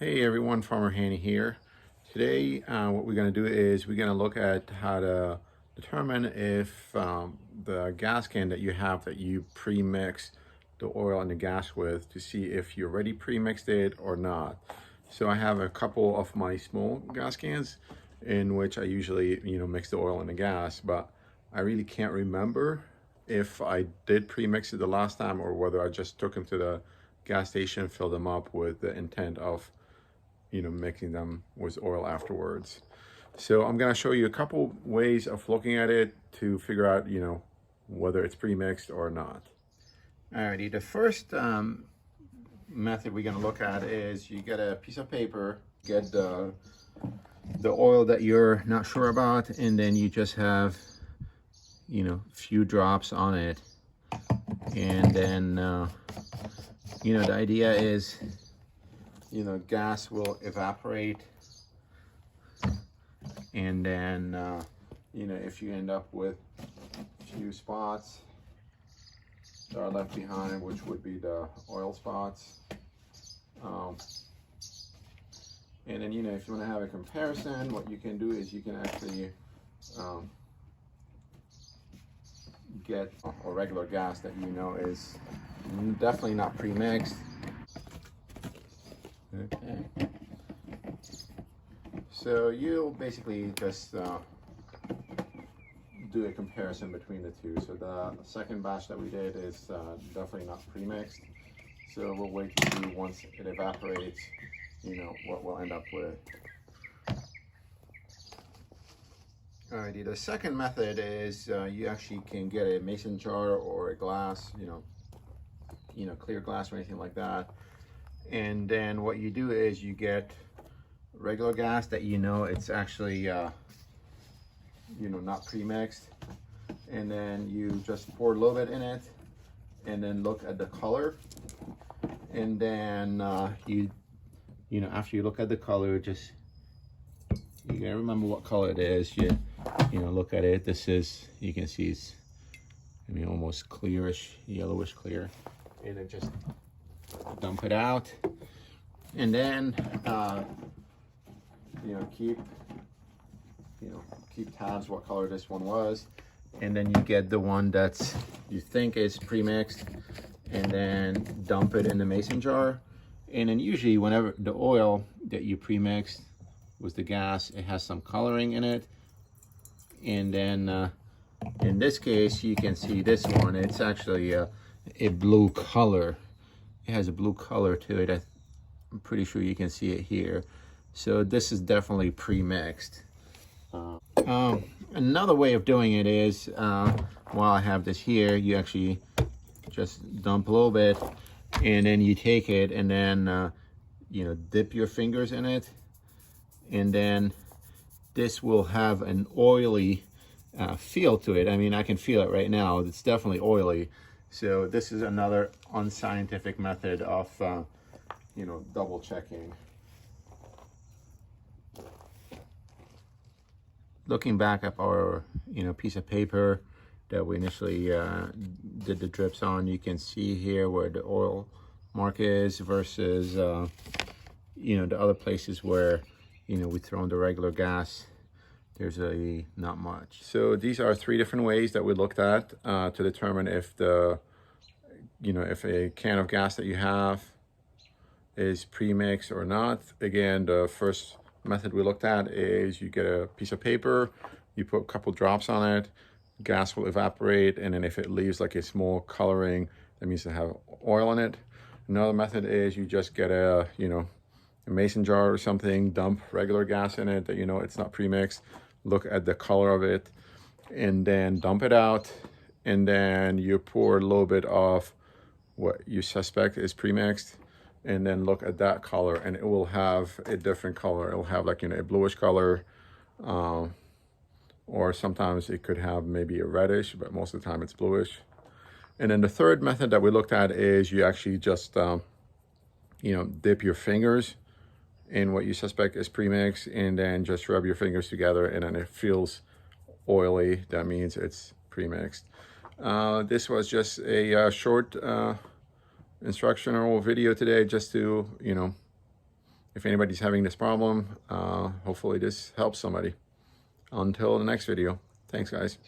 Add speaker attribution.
Speaker 1: Hey everyone, Farmer Hanny here. Today what we're going to do is we're going to look at how to determine if the gas can that you have that you pre-mix the oil and the gas with, to see if you already pre-mixed it or not. So I have a couple of my small gas cans in which I usually mix the oil and the gas, but I really can't remember if I did pre-mix it the last time or whether I just took them to the gas station, filled them up with the intent of mixing them with oil afterwards. So I'm going to show you a couple ways of looking at it to figure out, whether it's pre-mixed or not. Alrighty, the first method we're going to look at is you get a piece of paper, get the oil that you're not sure about, and then you just have, a few drops on it. And then, the idea is, gas will evaporate, and then if you end up with a few spots that are left behind, which would be the oil spots, and then if you want to have a comparison, what you can do is you can actually get a regular gas that is definitely not pre-mixed. Okay, so you'll basically just do a comparison between the two. So the second batch that we did is definitely not pre-mixed, so we'll wait to see once it evaporates what we'll end up with. Alrighty, the second method is you actually can get a mason jar or a glass, clear glass or anything like that. And then what you do is you get regular gas that it's actually not pre-mixed, and then you just pour a little bit in it and then look at the color, and then after you look at the color, just you gotta remember what color it is. You look at it. This is, you can see it's almost clearish, yellowish clear, and then just dump it out, and then keep tabs what color this one was, and then you get the one that's you think is pre-mixed, and then dump it in the mason jar. And then usually whenever the oil that you pre-mixed with the gas, it has some coloring in it, and then in this case you can see this one, it's actually a blue color. It has a blue color to it. I'm pretty sure you can see it here. So this is definitely pre-mixed. Another way of doing it is, while I have this here, you actually just dump a little bit, and then you take it and then dip your fingers in it, and then this will have an oily feel to it. I mean, I can feel it right now. It's definitely oily. So this is another unscientific method of, double checking. Looking back at our, piece of paper that we initially did the drips on, you can see here where the oil mark is versus, the other places where, we throw in the regular gas. There's not much. So these are three different ways that we looked at to determine if if a can of gas that you have is pre-mixed or not. Again, the first method we looked at is you get a piece of paper, you put a couple drops on it, gas will evaporate, and then if it leaves like a small coloring, that means it have oil in it. Another method is you just get a mason jar or something, dump regular gas in it that it's not pre-mixed, look at the color of it, and then dump it out, and then you pour a little bit of what you suspect is pre-mixed, and then look at that color, and it will have a different color. It will have like a bluish color, or sometimes it could have maybe a reddish, but most of the time it's bluish. And then the third method that we looked at is you actually just dip your fingers in what you suspect is premix, and then just rub your fingers together, and then it feels oily. That means it's premixed. This was just a short instructional video today, just to if anybody's having this problem, hopefully this helps somebody. Until the next video, thanks guys.